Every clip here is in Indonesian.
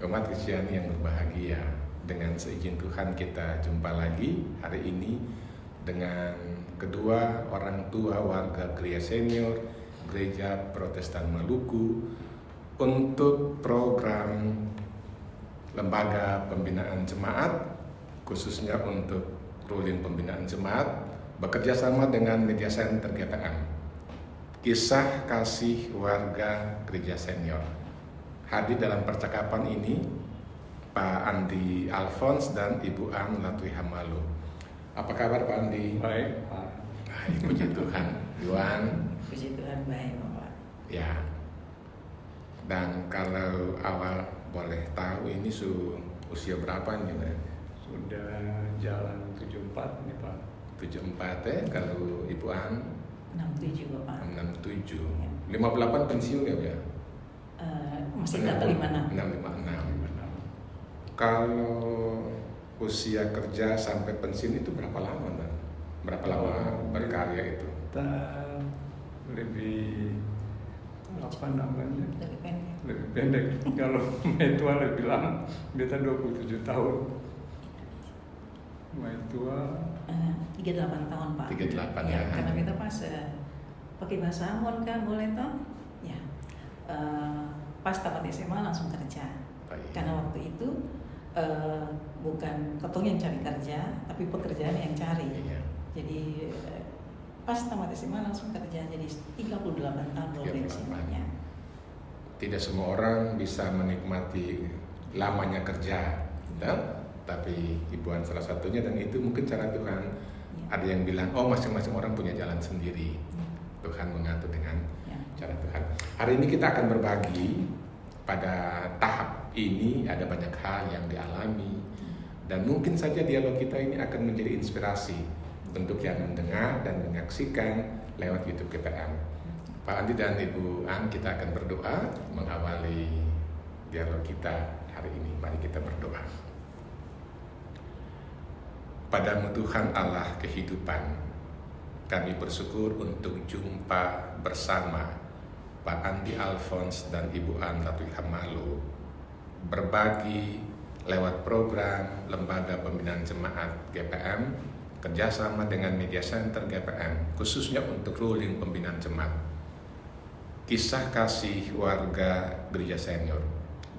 Umat Kristiani yang berbahagia, dengan seizin Tuhan kita jumpa lagi hari ini dengan kedua orang tua warga gereja senior Gereja Protestan Maluku untuk program lembaga pembinaan jemaat, khususnya untuk ruling pembinaan jemaat, bekerja sama dengan Media Center GPM. Kisah kasih warga gereja senior. Hadir dalam percakapan ini Pak Andi Alphonse dan Ibu An Latwi Hamalu. Apa kabar Pak Andi? Baik, Pak. Baik, puji Tuhan. Iwan? Puji Tuhan, baik Bapak. Ya. Dan kalau awal boleh tahu ini usia berapa nih? Sudah jalan 74 nih, Pak. 74 ya, kalau Ibu An? 67 Bapak. 67. Ya. 58 pensiun ya, ya? Masih nggak ke 56. 656. Kalau usia kerja sampai pensiun itu berapa lama, Bang? Berapa lama berkarya itu? Kita lebih apa namanya? Lebih pendek. Lebih pendek. Kalau Metua lebih lama, kita 27 tahun. Metua 38 tahun Pak. 38 ya. Karena kita pas pakai bahasa Ambon kan boleh toh? Ya. Pas tamat SMA langsung kerja. Baik. Karena waktu itu bukan ketong yang cari kerja, tapi pekerjaan yang cari. Iya. Jadi pas tamat SMA langsung kerja, jadi 38 tahun Ya, pensiunnya. Tidak semua orang bisa menikmati lamanya kerja, tapi Ibuan salah satunya, dan itu mungkin cara Tuhan. Ya. Ada yang bilang, oh masing-masing orang punya jalan sendiri. Ya. Tuhan mengatur dengan Ya. cara Tuhan. Hari ini kita akan berbagi pada tahap ini ada banyak hal yang dialami, dan mungkin saja dialog kita ini akan menjadi inspirasi untuk yang mendengar dan menyaksikan lewat YouTube GPM. Pak Andi dan Ibu An, kita akan berdoa mengawali dialog kita hari ini. Mari kita berdoa. Padamu Tuhan Allah kehidupan, kami bersyukur untuk jumpa bersama Pak Andi Alphonse dan Ibu An Latwi Hamalu, berbagi lewat program Lembaga Pembinaan Jemaat GPM, kerjasama dengan Media Center GPM, khususnya untuk ruling pembinaan jemaat. Kisah kasih warga gereja senior.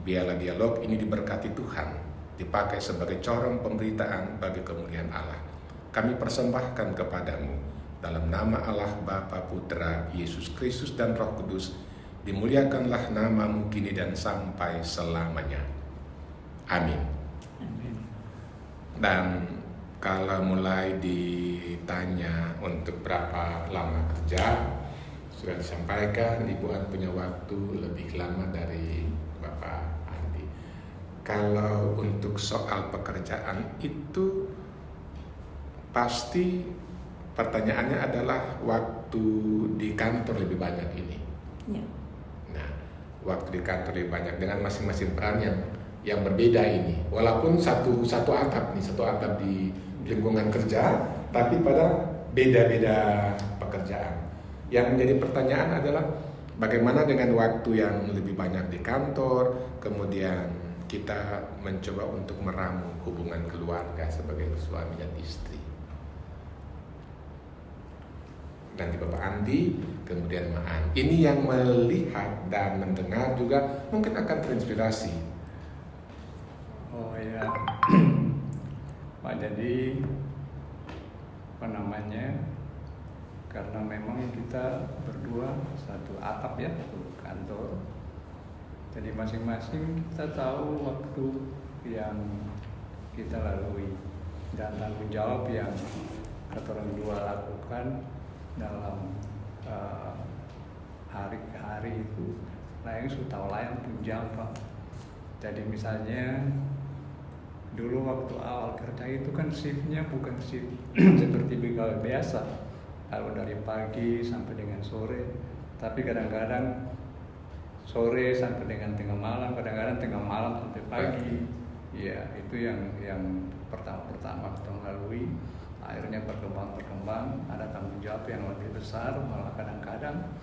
Biarlah dialog ini diberkati Tuhan, dipakai sebagai corong pemberitaan bagi kemuliaan Allah. Kami persembahkan kepadamu dalam nama Allah Bapa, Putra, Yesus Kristus dan Roh Kudus. Dimuliakanlah namamu kini dan sampai selamanya. Amin. Amin. Dan kalau mulai ditanya untuk berapa lama kerja, sudah disampaikan Ibu An punya waktu lebih lama dari Bapak Andi. Kalau untuk soal pekerjaan itu pasti pertanyaannya adalah waktu di kantor lebih banyak ini. Ya. Nah, waktu di kantor lebih banyak dengan masing-masing peran yang berbeda ini. Walaupun satu atap di lingkungan kerja, tapi pada beda-beda pekerjaan. Yang menjadi pertanyaan adalah bagaimana dengan waktu yang lebih banyak di kantor, kemudian kita mencoba untuk meramu hubungan keluarga sebagai suami dan istri. Nanti Bapak Andi, kemudian Maan. Ini yang melihat dan mendengar juga mungkin akan terinspirasi. Oh ya. Pak, jadi apa namanya? Karena memang kita berdua satu atap ya, satu kantor. Jadi masing-masing kita tahu waktu yang kita lalui dan tanggung jawab yang kita orang dua lakukan dalam hari ke hari itu. Nah, yang sudah tahu layan tunjang Pak. Jadi misalnya dulu waktu awal kerja itu kan shiftnya bukan shift seperti pegawai biasa. Kalau dari pagi sampai dengan sore, tapi kadang-kadang sore sampai dengan tengah malam, kadang-kadang tengah malam sampai pagi. Ya, itu yang pertama kita lalui. Akhirnya berkembang, ada tanggung jawab yang lebih besar, malah kadang-kadang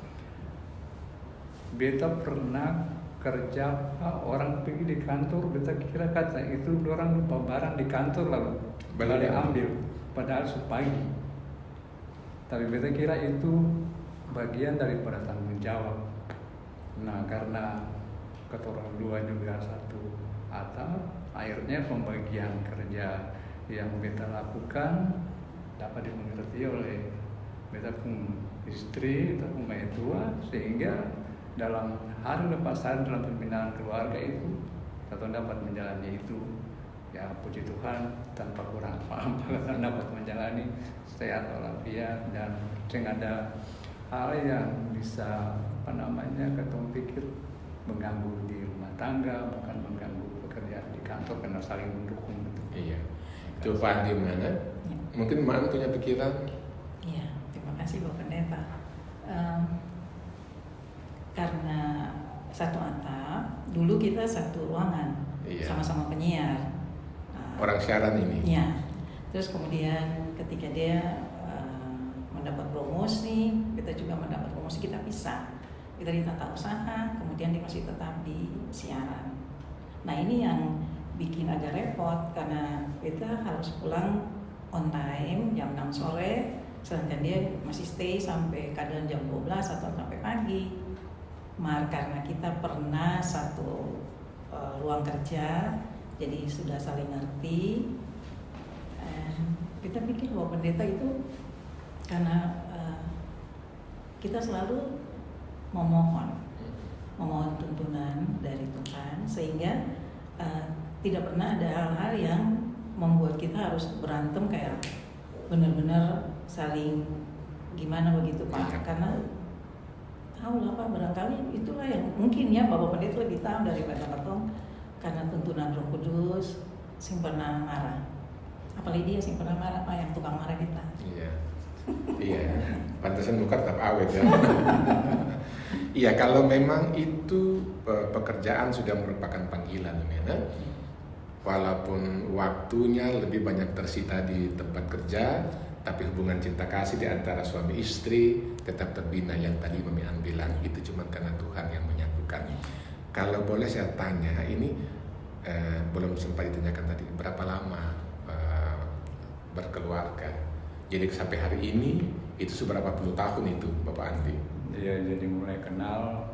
beta pernah kerja Pak, orang pergi di kantor, beta kira kata itu orang lupa barang di kantor lalu balik ambil, padahal pagi. Tapi beta kira itu bagian daripada tanggung jawab. Nah karena ketorong dua juga satu atap, akhirnya pembagian kerja yang beta lakukan dapat dimengerti oleh beta pun istri, beta pun tua, sehingga dalam hari lepas hari dalam pembinaan keluarga itu kita dapat menjalani itu, ya puji Tuhan tanpa kurang apa-apa karena dapat menjalani sehat walafiat dan tidak ada hal yang bisa ketong pikir mengganggu di rumah tangga, bahkan mengganggu pekerjaan di kantor karena saling mendukung gitu. Iya. Itu Pak Andi mana? Ya. Mungkin Man punya pikiran? Iya, terima kasih Bapak Pendeta. Karena satu atap, dulu kita satu ruangan, Iya. sama-sama penyiar. Orang siaran ini. Ya, terus kemudian ketika dia mendapat promosi, kita juga mendapat promosi, kita pisah. Kita di tata usaha, kemudian dia masih tetap di siaran. Nah ini yang bikin agak repot karena kita harus pulang on time jam 6 sore, sedangkan dia masih stay sampai kadang jam 12 atau sampai pagi. Karena kita pernah satu ruang kerja, jadi sudah saling ngerti. Kita pikir bahwa pendeta itu karena kita selalu memohon tuntunan dari Tuhan, sehingga tidak pernah ada hal-hal yang membuat kita harus berantem kayak benar-benar saling gimana begitu Pak. Karena tahu lah Pak, barangkali itulah yang mungkin ya Bapak Pendeta lebih tahu daripada Ketong, karena tuntunan Roh Kudus sing pernah marah. Apalagi dia sing pernah marah Pak, yang tukang marah kita. Iya. Iya. Pantesan muka tetap awet ya. Iya, kalau memang itu pekerjaan sudah merupakan panggilan, ya. Walaupun waktunya lebih banyak tersita di tempat kerja, tapi hubungan cinta kasih di antara suami istri tetap terbina, yang tadi Mami An bilang itu cuma karena Tuhan yang menyatukan. Kalau boleh saya tanya, ini belum sempat ditanyakan tadi, berapa lama berkeluarga? Jadi sampai hari ini itu seberapa puluh tahun itu Bapak Andi? Iya, jadi mulai kenal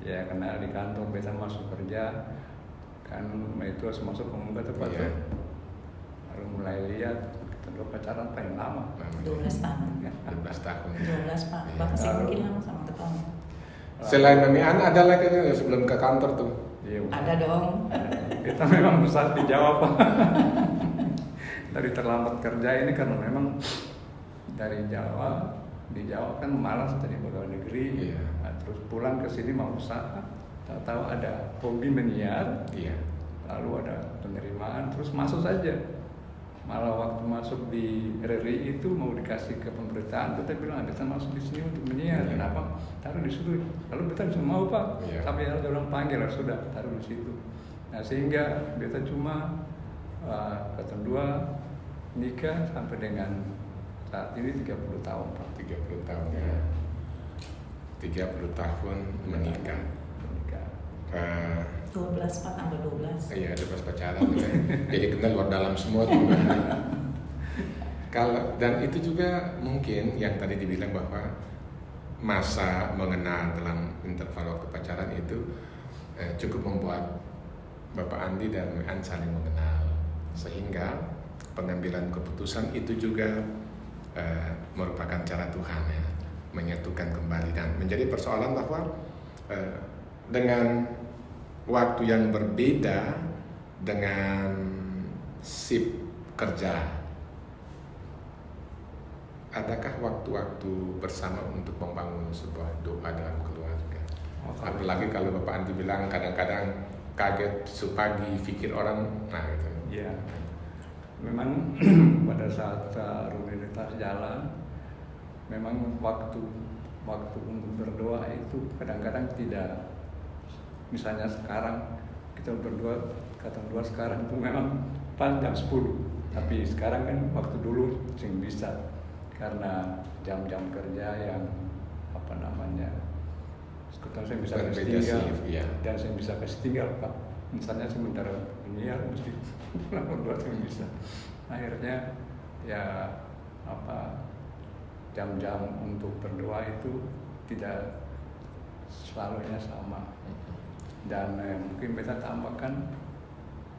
di kantor, biasa masuk kerja kan itu harus masuk ke muka tepat. Iya. Lalu mulai lihat kedua pacaran paling lama 12 tahun. 12 tahun. 12 Pak, Iya. Bapak sih mungkin lama sama Ketong. Selain Mami An ada lagi sebelum ke kantor tuh? Iya, Ada dong. kita memang besar dijawab Pak. Dari terlambat kerja ini karena memang dari Jawa, di Jawa kan malas dari pegawai negeri. Iya. Nah, terus pulang ke sini mau usaha, tahu ada hobi menyiar, Iya. lalu ada penerimaan, terus masuk saja. Malah waktu masuk di RRI itu mau dikasih ke pemberitaan, kita bilang kita masuk di sini untuk menyiar. Iya. Kenapa? Taruh di situ. Lalu kita bisa mau Pak, Iya. tapi ada orang panggil, sudah taruh di situ. Nah sehingga kita cuma kedua nikah sampai dengan saat ini 30 tahun Pak. 30 tahun ya. 30 tahun menikah. Menikah. 12 Pak, tambah 12. Iya, ada pas pacaran ya. Jadi kenal luar dalam semua tuh. Dan itu juga mungkin yang tadi dibilang bahwa masa mengenal dalam interval waktu pacaran itu cukup membuat Bapak Andi dan Mami An saling mengenal, sehingga pengambilan keputusan itu juga merupakan cara Tuhan ya, menyatukan kembali, dan menjadi persoalan bahwa dengan waktu yang berbeda, dengan shift kerja, adakah waktu-waktu bersama untuk membangun sebuah doa dalam keluarga? Apalagi kalau Bapak Andi bilang kadang-kadang kaget sepagi pikir orang, nah gitu. Ya, memang pada saat rutinitas jalan, memang waktu untuk berdoa itu kadang-kadang tidak. Misalnya sekarang kita berdua, kata dua sekarang itu memang pas jam 10, tapi sekarang kan waktu dulu sing bisa karena jam-jam kerja yang Kebetulan saya bisa Berbeda S3 shift, ya. dan saya bisa S3 Pak. Misalnya sementara ini ya mesti berdua saya bisa. Akhirnya ya apa jam-jam untuk berdoa itu tidak selalunya sama. Dan mungkin kita tambahkan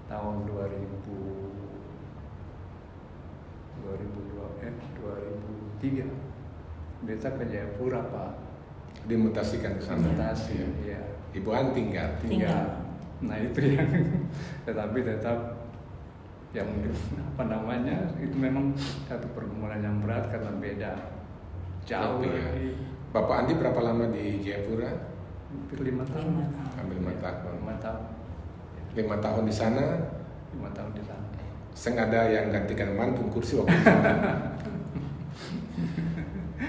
tahun 2003 beta ke Jayapura Pak. Dimutasikan ke sana. Mutasi, Ya. ya. Ibu An tinggal. Tinggal. Nah itu yang tetapi tetap yang apa namanya itu memang satu pergumulan yang berat karena beda jauh Iya. lagi. Bapak Andi berapa lama di Jayapura? Hampir 5 tahun. 5 tahun. Hampir 5 tahun. 5 tahun. 5 tahun di sana, 5 tahun di sana. sengaja yang gantikan mantung kursi waktu itu.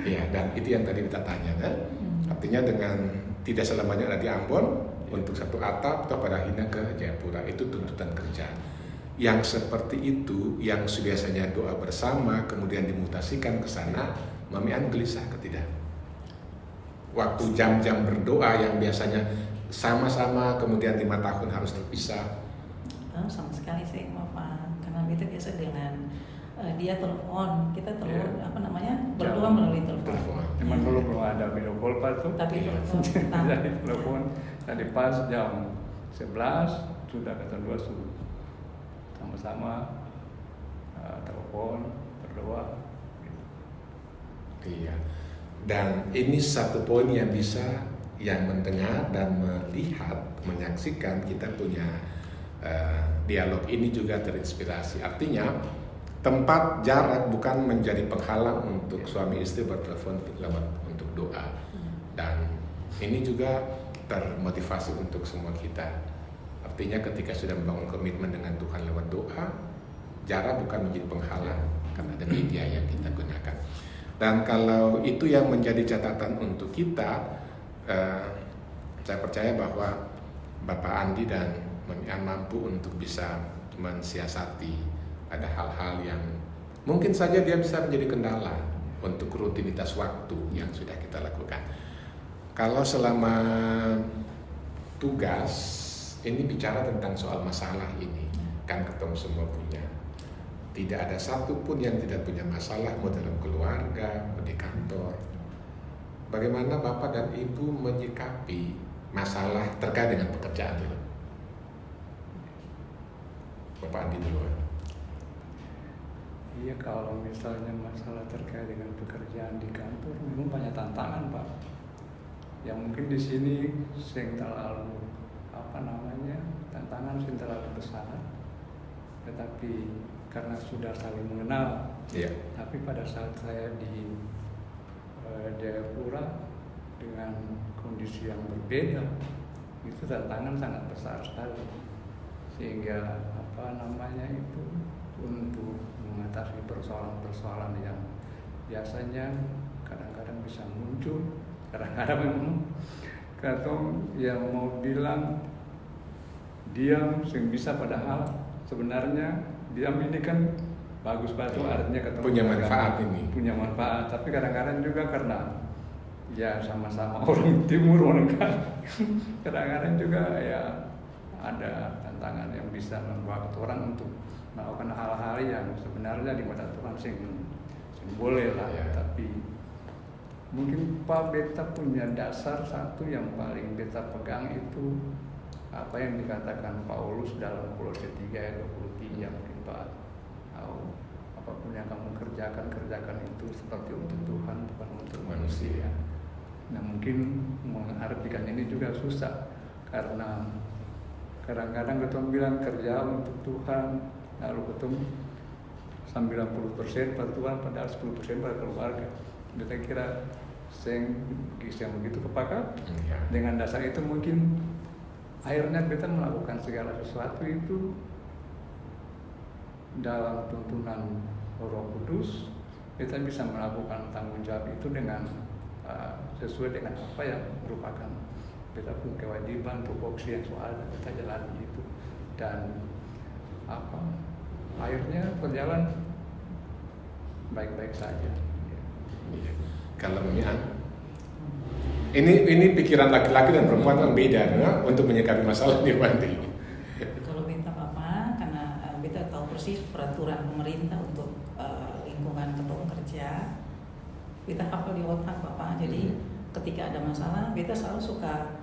Iya, dan itu yang tadi kita tanya kan? Artinya dengan tidak selamanya ada di Ambon untuk satu atap atau pada hina ke Jayapura, itu tuntutan kerja. Yang seperti itu, yang biasanya doa bersama kemudian dimutasikan ke sana, Mami An gelisah tidak? Waktu jam-jam berdoa yang biasanya sama-sama kemudian 5 tahun harus terpisah. Oh, sama sekali saya Pak, karena kita biasa dengan dia telepon, kita telepon Iya. apa namanya berdoa melalui telepon. Telepon. Memang dulu belum ada video call Pak tuh. Tapi Iya. telepon. Jadi telepon tadi pas jam 11 sudah kata dua suruh sama-sama telepon berdoa. Gitu. Iya. Dan ini satu poin yang bisa yang mendengar dan melihat, menyaksikan kita punya dialog ini juga terinspirasi. Artinya tempat jarak bukan menjadi penghalang untuk suami istri bertelepon untuk doa. Dan ini juga termotivasi untuk semua kita. Artinya ketika sudah membangun komitmen dengan Tuhan lewat doa, jarak bukan menjadi penghalang karena ada media yang kita gunakan. Dan kalau itu yang menjadi catatan untuk kita, saya percaya bahwa Bapak Andi dan Mami An mampu untuk bisa mensiasati ada hal-hal yang mungkin saja dia bisa menjadi kendala untuk rutinitas waktu yang sudah kita lakukan. Kalau selama tugas ini bicara tentang soal masalah ini, kan ketemu semua punya. Tidak ada satupun yang tidak punya masalah, mau dalam keluarga, mau di kantor. Bagaimana Bapak dan Ibu menyikapi masalah terkait dengan pekerjaan itu? Bapak Andi duluan. Iya, kalau misalnya masalah terkait dengan pekerjaan di kantor memang banyak tantangan Pak. Yang mungkin di sini sing terlalu tantangan sing terlalu besar. Tetapi karena sudah saling mengenal. Iya. Tapi pada saat saya di Jayapura dengan kondisi yang berbeda, itu tantangan sangat besar sekali. Sehingga itu untuk mengatasi persoalan-persoalan yang biasanya kadang-kadang bisa muncul, kadang-kadang memang katong yang mau bilang diam sing bisa, padahal sebenarnya diam ini kan bagus banget, artinya ketemu punya manfaat ini. Punya manfaat, tapi kadang-kadang juga karena ya sama-sama orang timur orang kan, kadang-kadang juga ya ada tantangan yang bisa membuat orang untuk melakukan hal-hal yang sebenarnya di mata Tuhan sing boleh lah, Ya. tapi mungkin Pak beta punya dasar satu yang paling beta pegang itu apa yang dikatakan Paulus dalam Kolose 3 ayat 23, mungkin Pak tahu, apapun yang kamu kerjakan itu seperti untuk Tuhan, bukan untuk manusia. Nah mungkin mengartikan ini juga susah karena kadang-kadang ketemu bilang kerja untuk Tuhan, lalu ketemu 90% pada Tuhan, padahal 10% pada keluarga. Kita kira yang begitu kepakat. Ya. Dengan dasar itu mungkin akhirnya kita melakukan segala sesuatu itu dalam tuntunan Roh Kudus. Kita bisa melakukan tanggung jawab itu dengan sesuai dengan apa yang merupakan kita punya kewajiban tupoksi yang soal kita jalani itu, dan akhirnya berjalan baik-baik saja. Iya. Kalau Mami An, Ini pikiran laki-laki dan perempuan kan beda ya, untuk menyikapi masalah di Bandi. Kalau beta Bapak, karena beta tahu persis peraturan pemerintah untuk lingkungan ketua kerja, beta hafal di otak Bapak. Jadi ketika ada masalah, beta selalu suka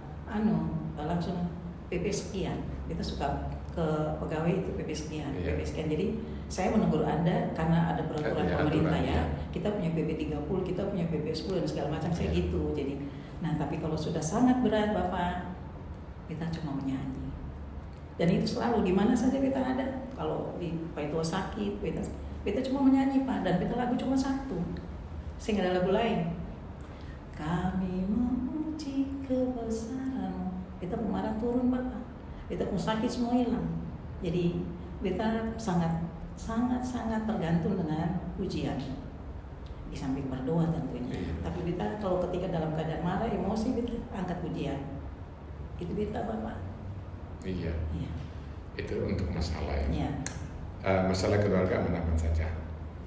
langsung PP sekian. Beta suka ke pegawai itu PP sekian, Iya. PP sekian. Jadi saya menegur Anda karena ada peraturan Ada pemerintah aturan, ya. ya. Kita punya PP 30, kita punya PP 10 dan segala macam saya Iya. gitu. Jadi, nah tapi kalau sudah sangat berat Bapak, kita cuma menyanyi. Dan itu selalu di mana saja beta ada. Kalau di Pak Tua sakit, beta cuma menyanyi Pak, dan beta lagu cuma satu. Saya nggak ada lagu lain. Kami memuji kebesaran. Beta pemarah turun Bapak. Beta pun sakit semua hilang. Jadi beta sangat tergantung dengan pujian. Di samping berdoa tentunya. Iya. Tapi beta kalau ketika dalam keadaan marah, emosi, beta angkat pujian. Itu beta Bapak. Iya. Iya. Itu untuk masalah ya. Iya. Masalah keluarga aman-aman saja.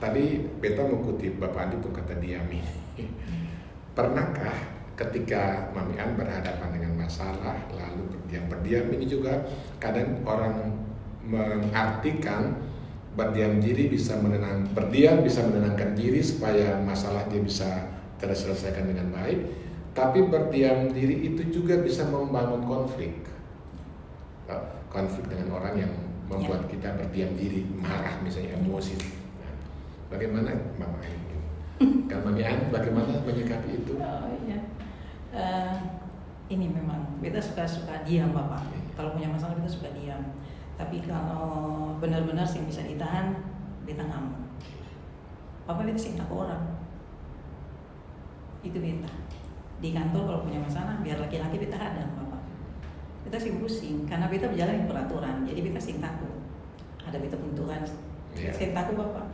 Tadi beta mengutip Bapak Andi pun kata diami. Pernahkah ketika Mami An berhadapan dengan masalah lalu berdiam ini juga kadang orang mengartikan berdiam bisa menenangkan diri supaya masalah dia bisa terselesaikan dengan baik, tapi berdiam diri itu juga bisa membangun konflik dengan orang yang membuat kita berdiam diri, marah misalnya, emosi. Nah, bagaimana Mama An? Kalau Mami An bagaimana menyikapi itu? Oh iya. Ini memang beta suka diam Bapak. Kalau punya masalah beta suka diam. Tapi kalau benar-benar sih bisa ditahan, beta ngamuk. Bapak beta sih tak orang. Itu beta. Di kantor kalau punya masalah, biar laki-laki beta hadang Bapak. Beta sih pusing karena beta berjalan di peraturan. Jadi beta sih takut. Ada beta pentuhan. Iya. Saya takut Bapak.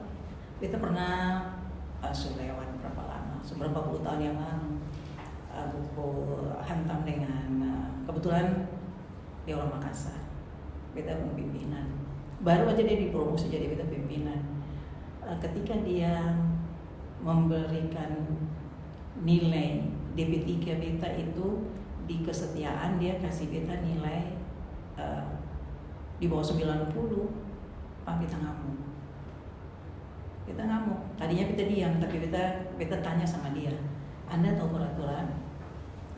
Beta pernah lewat berapa lama? Seberapa puluh tahun yang lalu. Buku hantam dengan kebetulan dia orang Makassar, beta pimpinan, baru aja dia dipromosi jadi beta pimpinan. Ketika dia memberikan nilai DP3 beta itu di kesetiaan, dia kasih beta nilai di bawah 90, Pak beta ngamuk. Tadinya beta diam, tapi beta tanya sama dia, Anda tahu peraturan?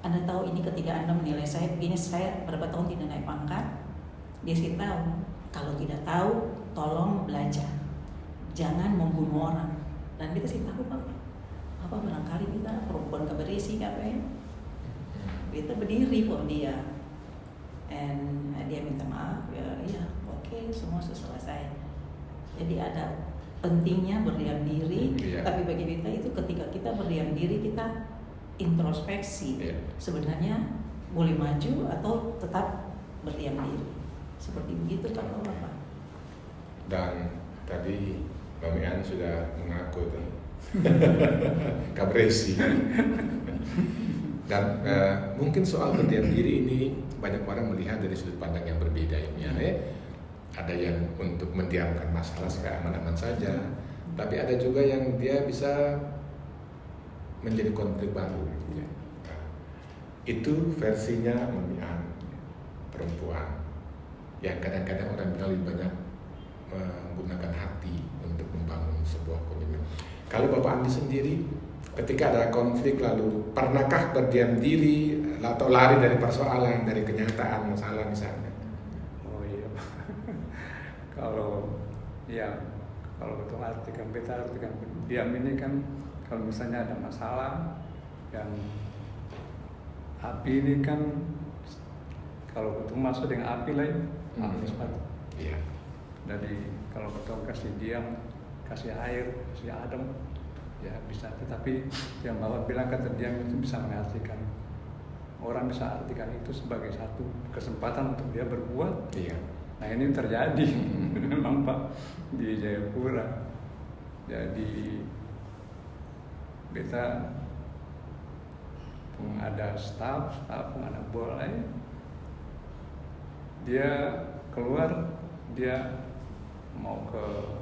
Anda tahu ini ketika Anda menilai saya begini, saya berapa tahun tidak naik pangkat? Dia sih tahu. Kalau tidak tahu, tolong belajar. Jangan membunuh orang. Dan kita sih tahu apa barangkali kita perempuan keberisi apa ya? Kita berdiri for dia. And dia minta maaf, ya oke, semua sudah selesai. Jadi ada pentingnya berdiam diri, Iya. tapi bagi kita itu ketika kita berdiam diri kita introspeksi, Iya. sebenarnya boleh maju atau tetap berdiam diri, seperti begitu Pak Bapak. Dan tadi Mami An sudah mengaku tuh kabresi. Dan mungkin soal berdiam diri ini banyak orang melihat dari sudut pandang yang berbeda ya. Ada yang untuk mendiamkan masalah supaya aman-aman saja, tapi ada juga yang dia bisa menjadi konflik baru. Ya. Nah, itu versinya Mami An, perempuan yang kadang-kadang orang bilang lebih banyak menggunakan hati untuk membangun sebuah komitmen. Kalau Bapak Andi sendiri, ketika ada konflik lalu pernahkah berdiam diri atau lari dari persoalan, dari kenyataan masalah misalnya? Oh iya. Kalau betul artikan diam ini kan, kalau misalnya ada masalah yang api ini kan, kalau betul masuk dengan api lain, api sepatu. Iya. Jadi kalau betul kasih diam, kasih air, kasih adem, ya bisa. Tetapi yang Bapak bilang kata diam itu bisa mengartikan, orang bisa artikan itu sebagai satu kesempatan untuk dia berbuat. Iya. Nah ini terjadi memang Pak di Jayapura. Jadi beta ada staff ada boleh, dia keluar, dia mau ke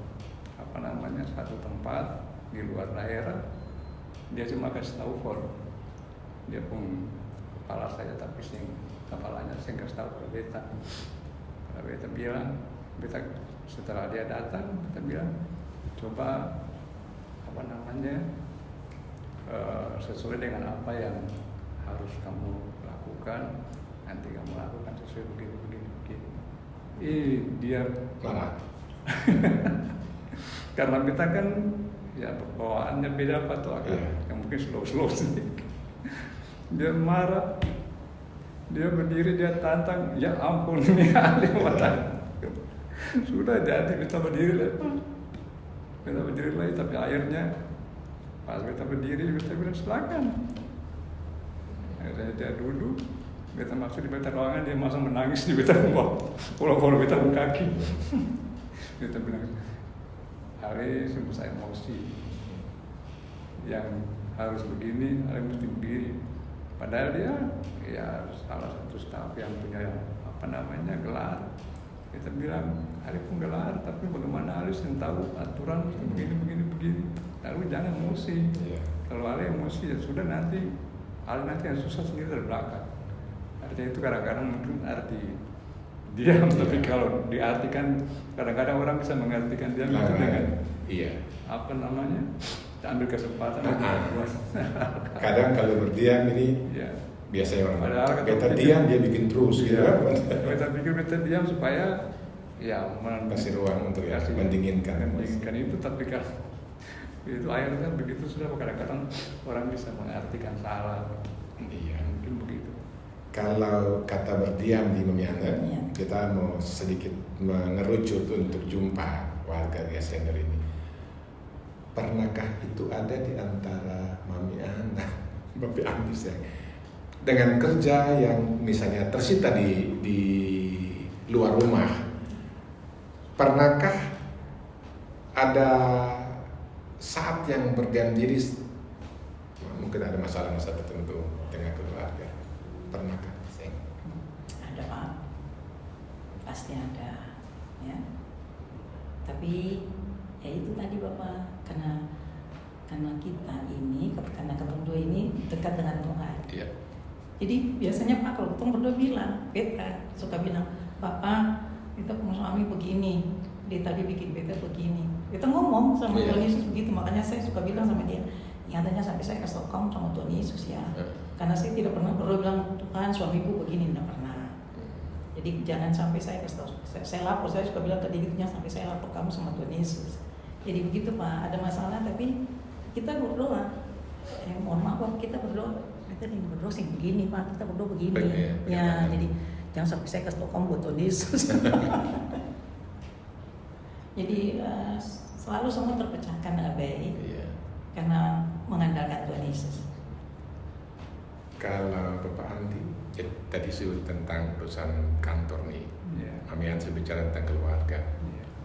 satu tempat di luar daerah, dia cuma kasih tahu dia pun kepala saya, tapi kepalanya saya kasih tahu ke beta. Beta bilang, beta setelah dia datang, beta bilang coba sesuai dengan apa yang harus kamu lakukan, nanti kamu lakukan sesuai begini. Dia Marah. karena beta kan ya bawaannya beda apa tuh agak yang mungkin slow sedikit. Dia marah, dia berdiri, dia tantang, ya ampun ini ada mata. Sudah jadi beta berdiri lagi, tapi akhirnya pas beta berdiri, beta bilang silakan. Akhirnya dia duduk, beta masuk di beta ruangan, dia masuk menangis di beta bola beta kaki. Beta bilang, Ali sungguh saya emosi, yang harus begini, Ali mesti begini. Padahal dia ya salah satu staf yang punya gelar. Kita bilang Ali pun gelar, tapi bagaimana Ali yang tahu aturan begini. Lalu jangan emosi. Kalau Ali emosi ya sudah, nanti Ali yang susah sendiri dari belakang. Artinya itu kadang-kadang mungkin arti diam, tapi kalau diartikan kadang-kadang orang bisa mengartikan diam itu dengan ambil kesempatan. Kadang kalau berdiam ini biasanya orang beta diam dia bikin terus gitu kan. Beta pikir beta diam supaya kasih ruang untuk mendinginkan itu, tapi kan itu akhirnya begitu sudah kadang-kadang orang bisa mengartikan salah. Mungkin begitu. Kalau kata berdiam di Mamiana, kita mau sedikit mengerucut untuk jumpa warga Gesender ini. Pernahkah itu ada di antara Mami Ana, Bapak Andis dengan kerja yang misalnya tersita di luar rumah? Pernahkah ada saat yang berdiam diri, mungkin ada masalah-masalah tertentu dengan keluarga? Pernahkah? Ada Pak, pasti ada ya. Tapi ya itu tadi Bapak, karena kita ini, karena ketemu berdua ini dekat dengan Tuhan. Jadi biasanya Pak kalau ketemu berdua bilang, beta suka bilang, Bapak kita punya suami begini, dia tadi bikin beta begini. Kita ngomong sama Tuhan Yesus begitu, makanya saya suka bilang sama dia, nyatanya sampai saya kasih tau kamu sama Tuhan Yesus ya. Karena saya tidak pernah bilang Tuhan suamiku begini, tidak pernah. Jadi jangan sampai saya kasih tahu, saya lapor, saya suka bilang tadi gitu, sampai saya lapor kamu sama Tuhan Yesus. Jadi begitu Pak, ada masalah tapi kita berdoa. Mohon maaf Pak, kita berdoa. Kita berdoa sih begini Pak, kita berdoa begini. Jadi jangan sampai saya kasih tahu kamu buat Tuhan Yesus. Jadi selalu semua terpecahkan abai karena mengandalkan Tuhan Yesus. Kalau Bapak Andi, tadi sebut tentang urusan kantor nih, Mami Ansi bicara tentang keluarga.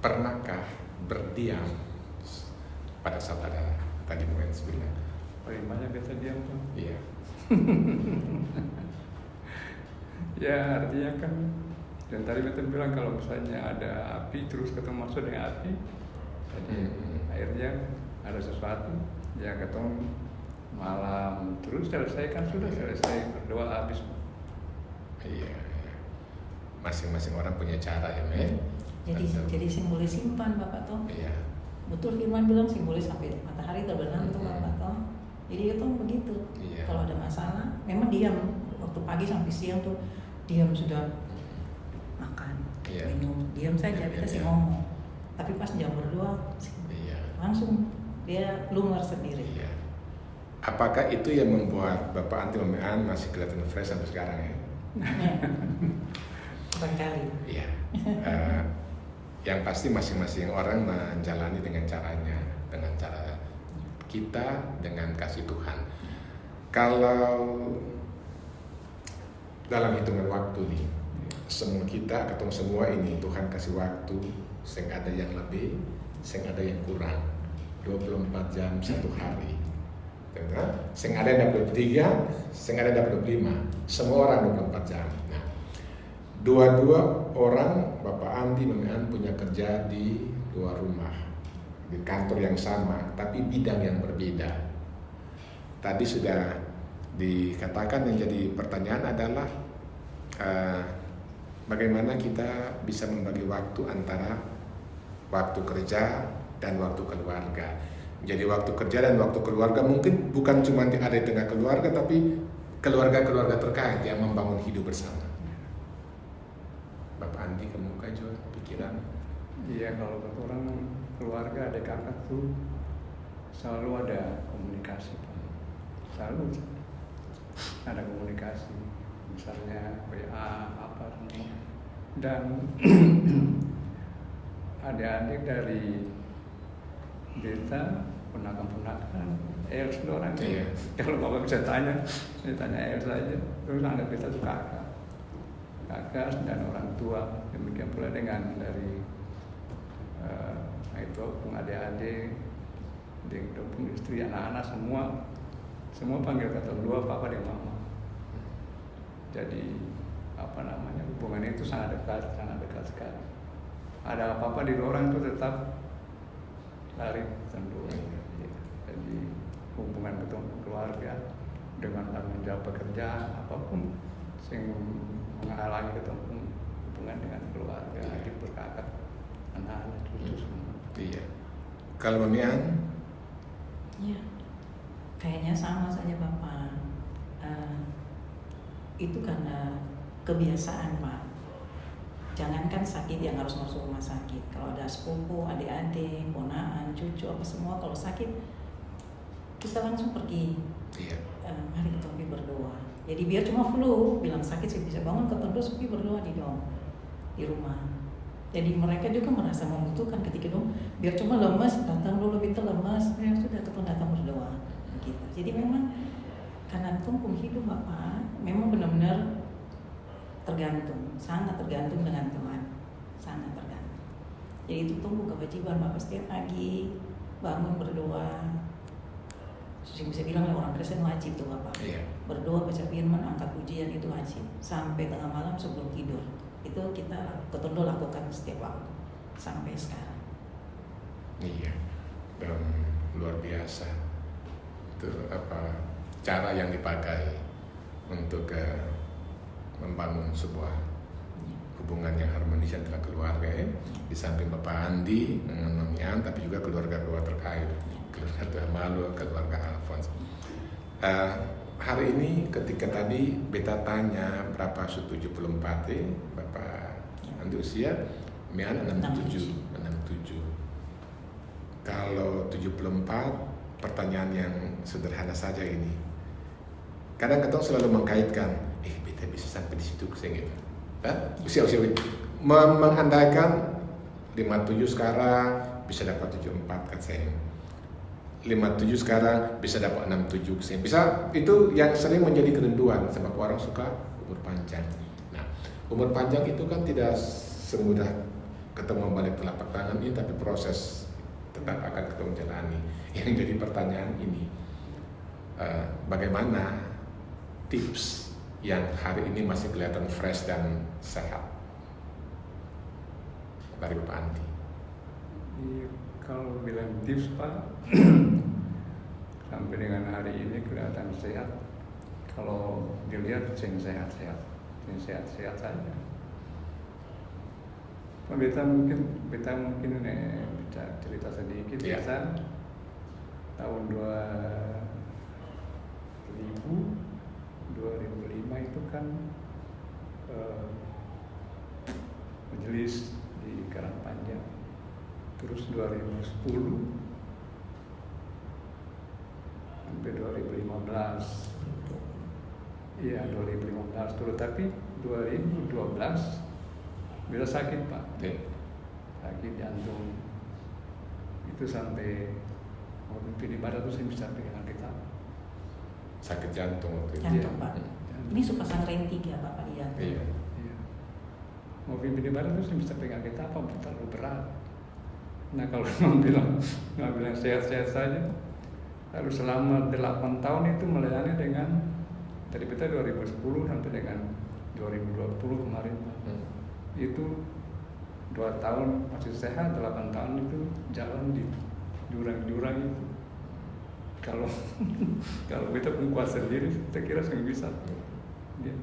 Pernahkah berdiam pada saat ada tadi Mami Ansi bilang? Paling banyak kita diam tuh. Iya. Ya artinya kan, dan tadi kita bilang kalau misalnya ada api terus ketemu masuk dengan api, jadi akhirnya ada sesuatu, ya ketemu malam terus selesaikan, sudah selesai berdoa habis. Iya. Masing-masing orang punya cara ya, Men. Jadi simbolis simpan Bapak toh. Iya. Betul firman bilang simbolis sampai matahari terbenam tuh Bapak toh. Jadi itu begitu. Iya. Kalau ada masalah, memang diam waktu pagi sampai siang tuh diam, sudah makan, minum, diam saja, kita sih ngomong. Tapi pas jam berdoa, langsung dia lumer sendiri. Iya. Apakah itu yang membuat Bapak Anti Mamian masih kelihatan fresh sampai sekarang ya? Barangkali. Iya. Yang pasti masing-masing orang menjalani dengan caranya, dengan cara kita, dengan kasih Tuhan. Kalau dalam hitungan waktu nih, semua kita ketemu semua ini Tuhan kasih waktu, sing ada yang lebih, sing ada yang kurang. 24 jam satu hari. Sing ada yang dapat 23, sing ada yang dapat 25. Semua orang 24 jam. Nah, dua-dua orang, Bapak Andi Mamian punya kerja di luar rumah, di kantor yang sama, tapi bidang yang berbeda. Tadi sudah dikatakan yang jadi pertanyaan adalah bagaimana kita bisa membagi waktu antara waktu kerja dan waktu keluarga. Jadi waktu kerja dan waktu keluarga mungkin bukan cuma ada di tengah keluarga, tapi keluarga-keluarga terkait yang membangun hidup bersama. Bapak Andi, kamu juga pikiran? Iya, kalau kata orang keluarga adik kakak tuh selalu ada komunikasi, Pak. Selalu ada komunikasi, misalnya WA apa semua. Dan adik-adik dari Beta, ponakan-ponakan Els orang. Iya. Kalau Bapak bisa tanya Els saja. Terus anak Beta itu kakak dan orang tua. Demikian pula dengan dari itu adik-adik, dengan istri, anak-anak semua panggil kata dua papa dan mama. Jadi hubungan itu sangat dekat sekali. Ada apa-apa di orang itu tetap lari tentu. Jadi hubungan keluarga dengan tanggung jawab pekerjaan apapun sing menghalangi ketemu hubungan dengan keluarga, adik berkakak, anak-anak cucu semua. Iya. Kalau Mian? Ya, kayaknya sama saja Bapak. Itu karena kebiasaan Pak. Jangankan sakit yang harus masuk rumah sakit. Kalau ada sepupu, adik-adik, ponaan, cucu apa semua, kalau sakit kita langsung pergi. Iya. Mari kita pergi berdoa. Jadi biar cuma flu, bilang sakit sih bisa bangun ke terus pergi berdoa di rumah. Jadi mereka juga merasa membutuhkan ketika dong, biar cuma lemas datang dulu kita lemas, ya sudah ketemu datang berdoa. Gitu. Jadi memang karena tumpung hidup Bapak, memang benar-benar tergantung, sangat tergantung dengan Tuhan, sangat tergantung. Jadi itu tumbuh kewajiban Bapak setiap pagi bangun berdoa. Bisa bilang orang Kristen wajib tuh Bapak. Iya. Berdoa, baca firman, angkat pujian itu wajib. Sampai tengah malam sebelum tidur. Itu kita betul-betul lakukan setiap waktu sampai sekarang. Iya. Dan luar biasa. Itu cara yang dipakai untuk membangun sebuah hubungan yang harmonis antara keluarga ya. Di samping Bapak Andi dengan Nomian, tapi juga keluarga-keluarga terkait, keluarga Tuhan Malu, keluarga Alphonse. Hari ini ketika tadi Beta tanya berapa 74 ya, Bapak Andi usia, Mian 67. Kalau 74, pertanyaan yang sederhana saja ini. Kadang ketong selalu mengkaitkan, Beta bisa sampai di situ kesini gitu. Usia mengandaikan 57 sekarang bisa dapat 74 kan saya. 57 sekarang bisa dapat 67 kesini. Bisa, itu yang sering menjadi kerinduan sebab orang suka umur panjang. Nah, umur panjang itu kan tidak semudah ketemu balik telapak tangan ini, tapi proses tetap akan ketemu jalani. Yang jadi pertanyaan ini, bagaimana tips yang hari ini masih kelihatan fresh dan sehat dari Bapak Andi? Kalau bilang tips Pak, sampai dengan hari ini kelihatan sehat. Kalau dilihat sehat-sehat saja. Beta mungkin bisa cerita sedikit. Ya. Bisa tahun 2005 itu kan majelis di Karangpanjang. Terus 2010 sampai 2015. Iya, 2015 dulu, tapi 2012 bila sakit Pak. Sakit jantung. Itu sampai mau pimpin ibadah tuh saya bisa pegang kitab. Sakit jantung waktu itu. Jantung Pak. Ini suka sangrein 3 Bapak di jantung. Iya. Mau pimpin ibadah tuh saya bisa pegang kitab apa terlalu berat. Nah kalau nggak bilang sehat-sehat saja, lalu selama 8 tahun itu melayani dengan dari kita 2010 sampai dengan 2020 kemarin Pak. Itu 2 tahun masih sehat, 8 tahun itu jalan di jurang-jurang itu kalau kalau kita pun kuat sendiri, saya kira saya bisa. Ya.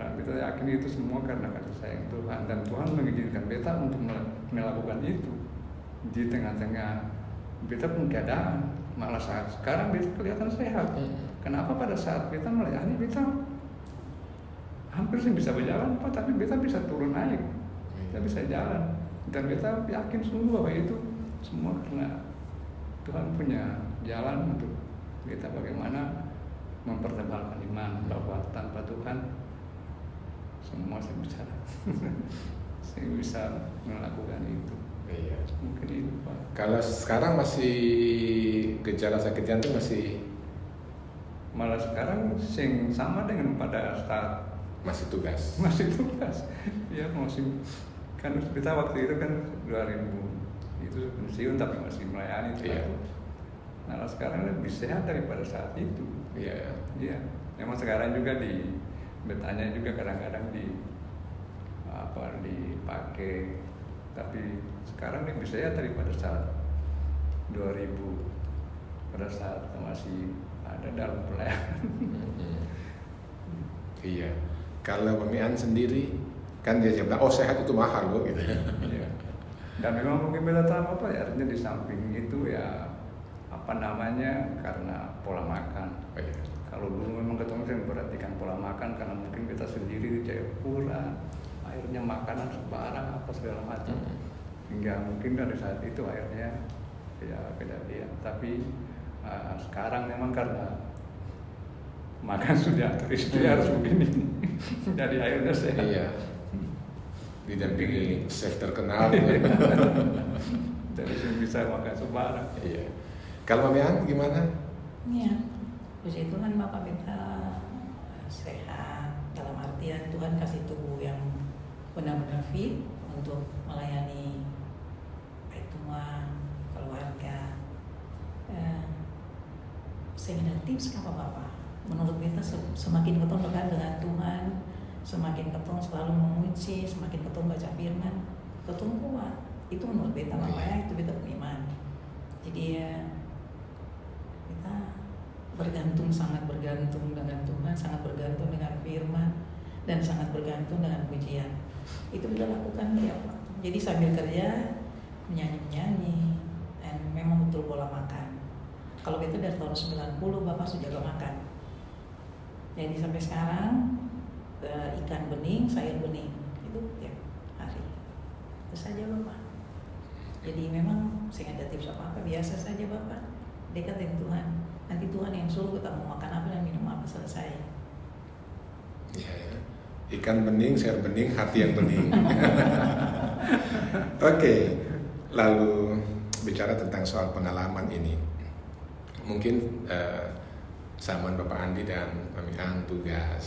Nah, kita yakin itu semua karena kasih sayang Tuhan, dan Tuhan mengizinkan beta untuk melakukan itu di tengah-tengah beta pun keadaan. Malah saat sekarang beta kelihatan sehat. Kenapa pada saat beta melayani, beta hampir sih bisa berjalan Pak, tapi beta bisa turun naik, kita bisa jalan, dan beta yakin sungguh bahwa itu semua karena Tuhan punya jalan untuk kita bagaimana mempertebalkan iman, bahwa tanpa Tuhan semua saya bisa saya bisa melakukan itu. Iya. Mungkin itu Pak. Kalau sekarang masih gejala sakit jantung masih Malah sekarang sing sama dengan pada saat masih tugas. masih tugas, ya masih, kan kita waktu itu kan 2000 itu pensiun tapi masih melayani. Iya. Nah sekarang lebih sehat daripada saat itu. Iya. Iya, memang sekarang juga betanya juga kadang-kadang dipakai, tapi sekarang lebih sehat daripada saat 2000 pada saat masih ada dalam pelayanan. Iya. Kalau Mamian sendiri kan dia bilang, oh sehat itu mahal loh gitu. Iya. Dan memang mungkin beda tahu apa ya, artinya di samping itu ya apa namanya, karena pola makan. Oh, iya. Kalau dulu memang ketemu saya memperhatikan pola makan karena mungkin kita sendiri di Jayapura, akhirnya makanan sembarang apa segala macam, hingga mungkin dari saat itu akhirnya ya kejadian. Tapi sekarang memang karena makan sudah terus dia harus begini, jadi akhirnya sehat. Iya. Didampingi chef terkenal. Jadi saya bisa makan sembarang. Iya. Kalau Mamian gimana? Ya, puji Tuhan Bapak beta sehat, dalam artian Tuhan kasih tubuh yang benar-benar fit untuk melayani baik Tuhan, keluarga. Sehingga tips apa Bapak? Menurut beta semakin ketong dekat dengan Tuhan, semakin ketong selalu memuji, semakin ketong baca firman, ketong kuat. Itu menurut beta Bapak ya, itu beta iman. Jadi ya kita sangat bergantung dengan Tuhan, sangat bergantung dengan firman, dan sangat bergantung dengan pujian. Itu kita lakukan ya Pak. Jadi sambil kerja menyanyi, dan memang betul pola makan. Kalau itu dari tahun 90 Bapak sudah jaga makan. Jadi sampai sekarang ikan bening, sayur bening itu tiap hari. Itu saja Bapak. Jadi memang saya ada tips apa biasa saja Bapak, dekat dengan Tuhan. Nanti Tuhan yang suruh kita mau makan apa dan minum apa, selesai. Iya ya. Ikan bening, sayur bening, hati yang bening. Oke. Lalu bicara tentang soal pengalaman ini. Mungkin zaman Bapak Andi dan Mami An tugas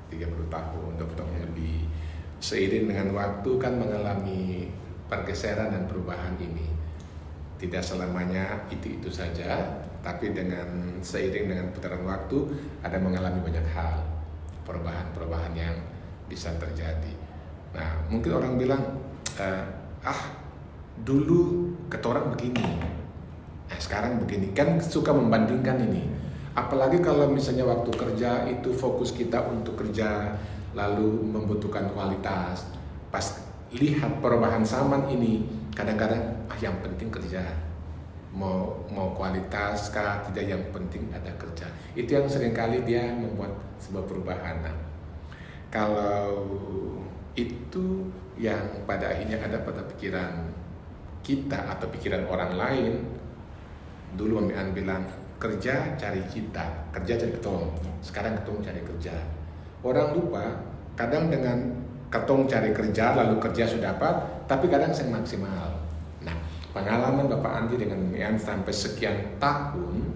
30 tahun, 20 tahun lebih. Seiring dengan waktu kan mengalami pergeseran dan perubahan ini. Tidak selamanya itu saja, tapi dengan seiring dengan putaran waktu ada mengalami banyak hal, perubahan-perubahan yang bisa terjadi. Nah, mungkin orang bilang, dulu ketorang begini, sekarang begini, kan suka membandingkan ini. Apalagi kalau misalnya waktu kerja itu fokus kita untuk kerja, lalu membutuhkan kualitas. Pas lihat perubahan zaman ini, kadang-kadang yang penting kerja, mau kualitas kah, tidak, yang penting ada kerja. Itu yang seringkali dia membuat sebuah perubahan. Nah, kalau itu yang pada akhirnya ada pada pikiran kita atau pikiran orang lain, dulu Mami An bilang, kerja cari kita, kerja cari ketong. Sekarang ketong cari kerja. Orang lupa, kadang dengan ketong cari kerja, lalu kerja sudah dapat, tapi kadang saya maksimal. Nah, pengalaman Bapak Andi dengan Mami An sampai sekian tahun,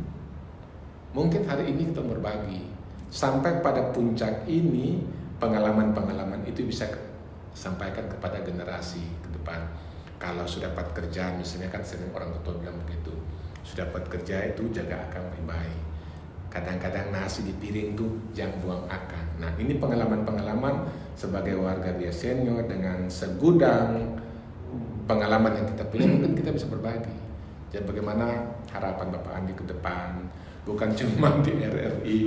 mungkin hari ini kita berbagi. Sampai pada puncak ini, pengalaman-pengalaman itu bisa sampaikan kepada generasi ke depan. Kalau sudah dapat kerja, misalnya kan sering orang tua bilang begitu, sudah dapat kerja itu jaga akang baik-baik. Kadang-kadang nasi di piring tuh jangan buang akang. Nah, ini pengalaman-pengalaman sebagai warga dia senior dengan segudang pengalaman yang kita punya, mungkin kita bisa berbagi. Jadi bagaimana harapan Bapak Andi ke depan, bukan cuma di RRI,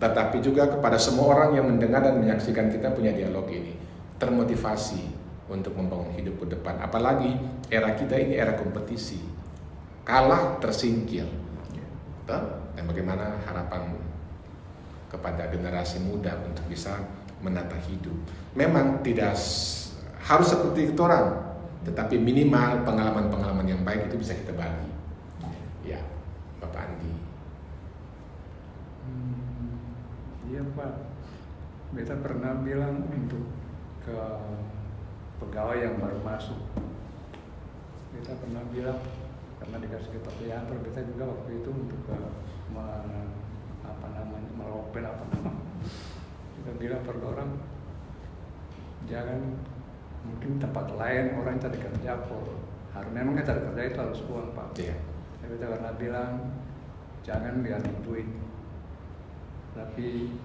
tetapi juga kepada semua orang yang mendengar dan menyaksikan kita punya dialog ini, termotivasi untuk membangun hidup ke depan. Apalagi era kita ini era kompetisi, kalah tersingkir. Dan bagaimana harapan kepada generasi muda untuk bisa menata hidup. Memang tidak harus seperti kita orang, tetapi minimal pengalaman-pengalaman yang baik itu bisa kita bagi. Ya, Bapak Andi. Iya Pak, beta pernah bilang untuk ke pegawai yang baru masuk. Beta pernah bilang karena dikasih kepercayaan, beta juga waktu itu untuk melopen kita bilang pada orang, jangan mungkin tempat lain orang cari kerja harus memang cari kerja itu harus uang Pak. Yeah. Tapi kita pernah bilang jangan lihat duit, tapi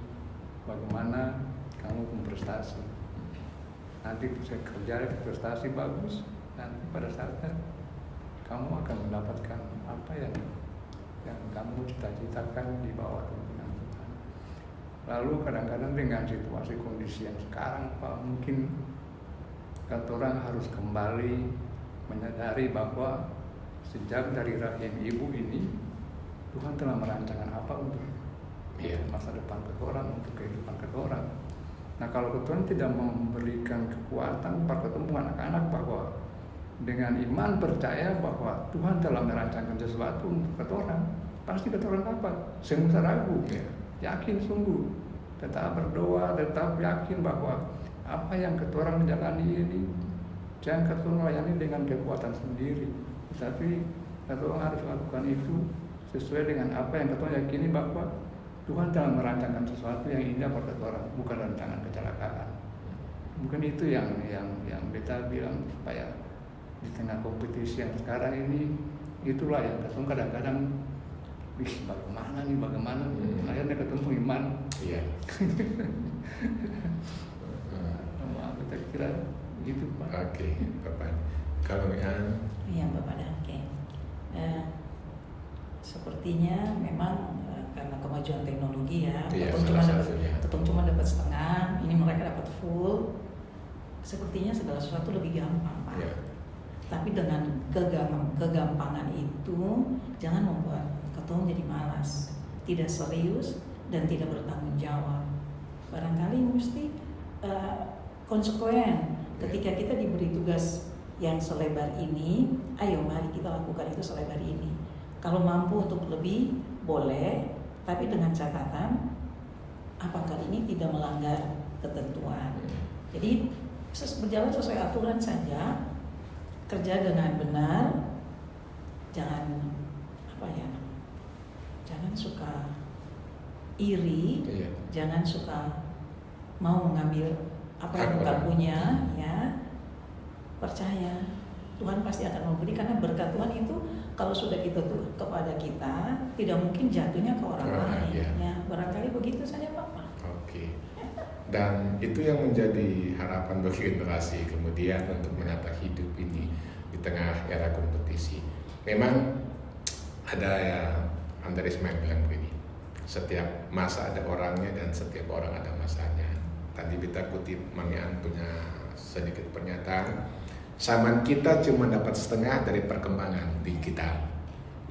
bagaimana kamu berprestasi. Nanti bisa kerja prestasi bagus, nanti pada saatnya kamu akan mendapatkan apa yang kamu cita-citakan di bawah pimpinan Tuhan. Lalu kadang-kadang dengan situasi kondisi yang sekarang Pak, mungkin kata orang harus kembali menyadari bahwa sejak dari rahim ibu ini Tuhan telah merancangkan apa untuk masa depan orang, untuk kehidupan orang. Nah kalau Tuhan tidak memberikan kekuatan pada ketemu anak-anak bahwa dengan iman percaya bahwa Tuhan telah merancangkan sesuatu untuk orang, pasti orang apa? Semua ragu, yakin sungguh, tetap berdoa, tetap yakin bahwa apa yang orang menjalani ini jangan orang melayani dengan kekuatan sendiri, tapi orang harus lakukan itu sesuai dengan apa yang orang yakini bahwa Tuhan telah merancangkan sesuatu yang indah pada orang, bukan rancangan kecelakaan. Mungkin itu yang beta bilang supaya di tengah kompetisi yang sekarang ini, itulah yang kadang-kadang bagaimana akhirnya ketemu iman. Iya. Kita kira gitu Pak. Oke, Bapak. Kalau yang Bapak Dangke, sepertinya memang karena kemajuan teknologi ketemu cuma dapat setengah, ini mereka dapat full. Sepertinya segala sesuatu lebih gampang Pak. Yeah. Tapi dengan kegampangan itu jangan membuat ketua jadi malas, tidak serius dan tidak bertanggung jawab. Barangkali mesti konsekuen ketika kita diberi tugas yang selebar ini, ayo mari kita lakukan itu selebar ini. Kalau mampu untuk lebih boleh, tapi dengan catatan apakah ini tidak melanggar ketentuan. Jadi berjalan sesuai aturan saja. Kerja dengan benar, jangan suka iri, jangan suka mau mengambil apa yang bukan punya, ya. Percaya Tuhan pasti akan memberi, karena berkat Tuhan itu kalau sudah kita tuh kepada kita, tidak mungkin jatuhnya ke orang lain. Ya, barangkali begitu saja Bapak. Oke. Dan itu yang menjadi harapan bagi generasi kemudian untuk menata hidup ini di tengah era kompetisi. Memang ada Andre Ismail bilang begini, setiap masa ada orangnya dan setiap orang ada masanya. Tadi kita kutip Mami An punya sedikit pernyataan, zaman kita cuma dapat setengah dari perkembangan digital,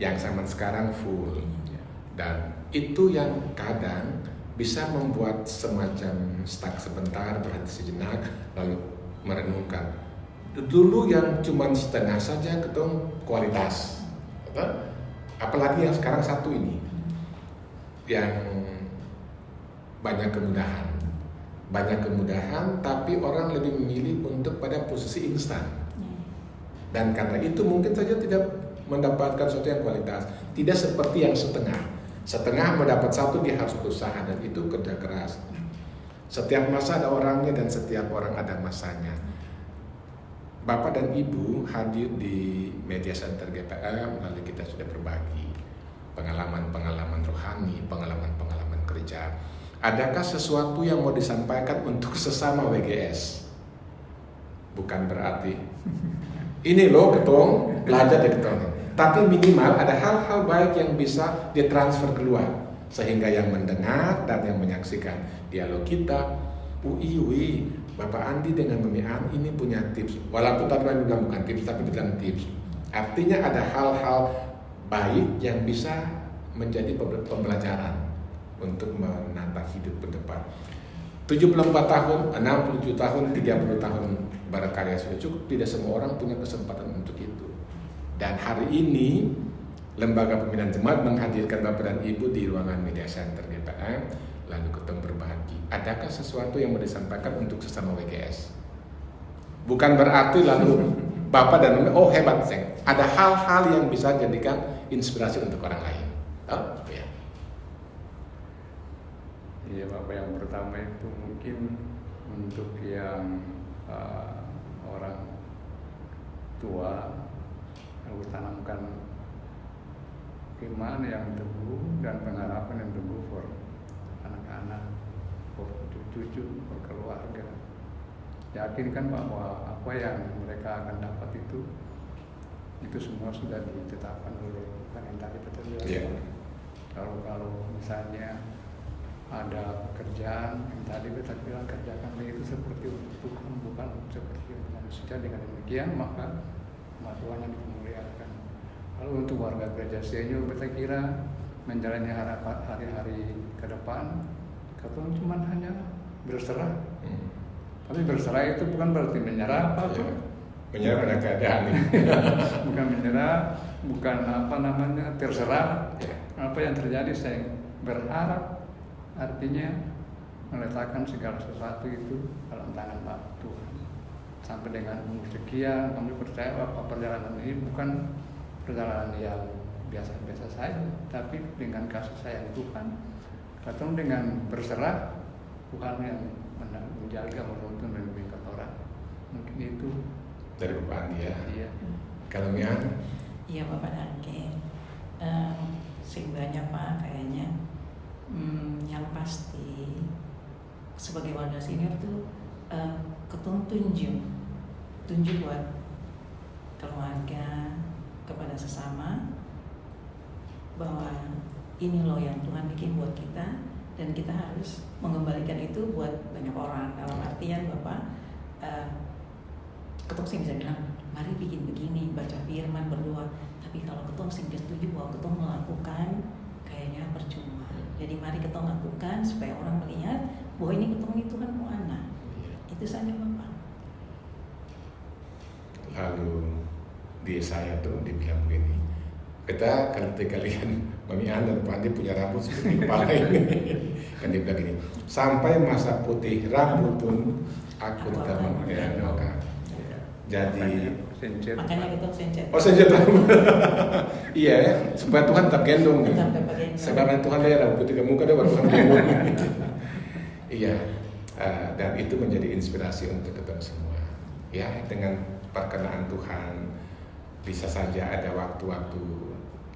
yang zaman sekarang full. Dan itu yang kadang bisa membuat semacam stuck sebentar, berhenti sejenak, lalu merenungkan. Dulu yang cuma setengah saja ketemu kualitas, apalagi yang sekarang satu ini, yang banyak kemudahan, tapi orang lebih memilih untuk pada posisi instan. Dan karena itu mungkin saja tidak mendapatkan sesuatu yang kualitas, tidak seperti yang setengah mendapat satu, dia harus berusaha, dan itu kerja keras. Setiap masa ada orangnya dan setiap orang ada masanya. Bapak dan Ibu hadir di Media Center GPM, lalu kita sudah berbagi pengalaman-pengalaman rohani, pengalaman-pengalaman kerja. Adakah sesuatu yang mau disampaikan untuk sesama WGS? Bukan berarti ini loh ketong, belajar dari ketong. Tapi minimal ada hal-hal baik yang bisa ditransfer keluar, sehingga yang mendengar dan yang menyaksikan dialog kita, iya, Bapak Andi dengan Mami An ini punya tips. Walaupun tadi Mami bilang bukan tips, tapi bilang tips. Artinya ada hal-hal baik yang bisa menjadi pembelajaran untuk menata hidup ke depan. 74 tahun, 67 tahun, 30 tahun berkarya sudah cukup. Tidak semua orang punya kesempatan untuk itu. Dan hari ini Lembaga Pembinaan Jemaat menghadirkan Bapak dan Ibu di ruangan Media Center GPM, lalu ketemu berbagi. Adakah sesuatu yang mau disampaikan untuk sesama WGS? Bukan berarti lalu Bapak dan Mami, oh hebat, Seng. Ada hal-hal yang bisa jadikan inspirasi untuk orang lain. Oh, ya. Iya Bapak, yang pertama itu mungkin untuk yang orang tua harus tanamkan iman yang teguh dan pengharapan yang teguh for anak-anak, for cucu-cucu, for keluarga. Yakinkan bahwa apa yang mereka akan dapat itu semua sudah ditetapkan oleh Tuhan yang tadi kita bilang. Yeah. Kalau misalnya ada pekerjaan yang tadi kita bilang kerjakan itu seperti untuk Tuhan, bukan seperti untuk manusia. Dengan demikian maka Tuhan yang dimuliakan. Lalu untuk warga gereja senior, kita kira menjalani hari-hari ke depan, kita cuma hanya berserah. Tapi berserah itu bukan berarti menyerah, Pak. Ya, menyerah pada keadaan. Bukan menyerah, bukan terserah. Apa yang terjadi saya berharap, artinya meletakkan segala sesuatu itu dalam tangan Pak Tuhan. Sampai dengan umur sekian, kami percaya bahwa perjalanan ini bukan perjalanan yang biasa-biasa saja, tapi dengan kasih sayang Tuhan, atau dengan berserah Tuhan yang menjaga, menuntun, dan membimbing orang. Mungkin itu Dari Bapak Andi ya. Iya. Kalau Mian? Iya Bapak Danke, sing banyak Pak kayaknya. Yang pasti sebagai warga senior tuh tunjuk buat keluarga, kepada sesama, bahwa ini loh yang Tuhan bikin buat kita, dan kita harus mengembalikan itu buat banyak orang. Dalam artian Bapak, ketong sing bisa bilang mari bikin begini, baca firman, berdoa, tapi kalau ketong sing setuju bahwa ketong melakukan, kayaknya percuma. Jadi mari ketong lakukan supaya orang melihat bahwa ini ketong itu kan mau anak. Itu saja Bapak. Lalu di saya tuh dibilang begini, kita ketika lihat Mami An dan Pak Andi punya rambut seperti kepala ini, kan dia bilang gini, sampai masa putih rambut pun aku tetap mengandalkan. Jadi makanya ketong sencet. oh senjata. Iya ya, supaya Tuhan tetap gendong. Tetap gendong. Sekarang Tuhan dia rambut putih ke muka dia baru Tuhan gendong. Iya, dan itu menjadi inspirasi untuk kita semua. Ya, dengan perkenaan Tuhan bisa saja ada waktu-waktu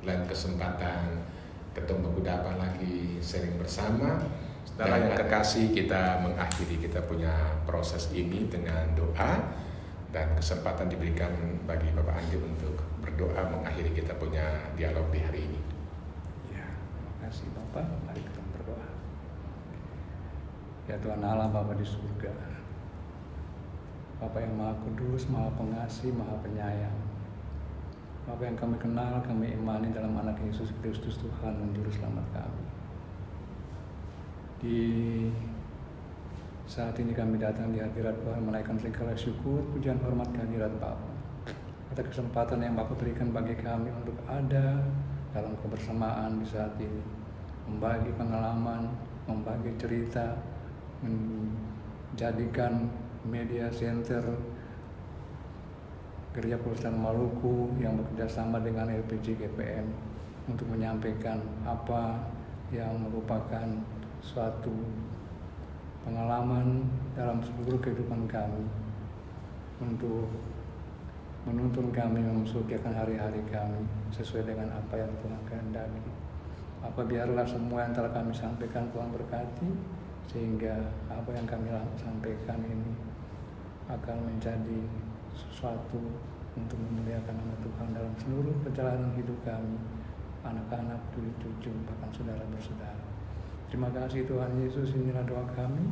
lain kesempatan ketemu beberapa lagi sharing bersama. Saudara yang kekasih, kita mengakhiri kita punya proses ini dengan doa, dan kesempatan diberikan bagi Bapak Andi untuk berdoa mengakhiri kita punya dialog di hari ini. Ya, terima kasih Bapak. Mari kita berdoa. Ya Tuhan Allah, Bapa di surga, Bapak yang Maha Kudus, Maha Pengasih, Maha Penyayang, Bapak yang kami kenal, kami imani dalam anak Yesus Kristus Tuhan dan Juru Selamat kami. Di saat ini kami datang di hadirat Tuhan menaikkan segala syukur, pujian, hormat kehadirat Bapa. Atas kesempatan yang Bapa berikan bagi kami untuk ada dalam kebersamaan di saat ini, membagi pengalaman, membagi cerita, menjadikan media center Gereja Protestan Maluku yang bekerja sama dengan LPG GPM untuk menyampaikan apa yang merupakan suatu pengalaman dalam seluruh kehidupan kami, untuk menuntun kami memasukikan hari-hari kami sesuai dengan apa yang Tuhan kehendaki. Apa biarlah semua yang telah kami sampaikan Tuhan berkati, sehingga apa yang kami sampaikan ini akan menjadi sesuatu untuk memuliakan nama Tuhan dalam seluruh perjalanan hidup kami, anak-anak, cucu, bahkan saudara-bersaudara. Terima kasih Tuhan Yesus, inilah doa kami.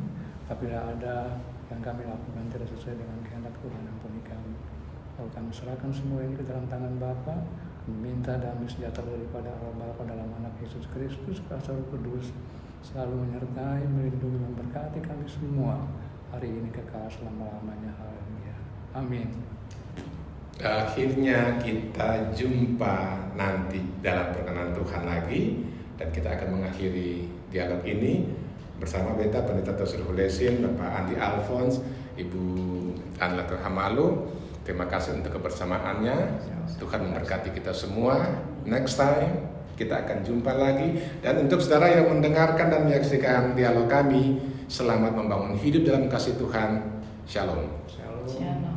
Apabila ada yang kami lakukan tidak sesuai dengan kehendak Tuhan, ampuni kami. Lalu kami serahkan semua ini ke dalam tangan Bapa. Kami minta damai sejahtera daripada Allah Bapa dalam anak Yesus Kristus, kuasa Roh Kudus, selalu menyertai, melindungi, memberkati kami semua hari ini kekal selama-lamanya. Haleluya. Amin. Akhirnya kita jumpa nanti dalam perkenan Tuhan lagi, dan kita akan mengakhiri dialog ini bersama Beta Pendeta Tosir Hulesin, Bapak Andi Alphonse, Ibu Anla Hamalu. Terima kasih untuk kebersamaannya. Tuhan memberkati kita semua. Next time kita akan jumpa lagi. Dan untuk saudara yang mendengarkan dan menyaksikan dialog kami, selamat membangun hidup dalam kasih Tuhan. Shalom. Shalom. Shalom.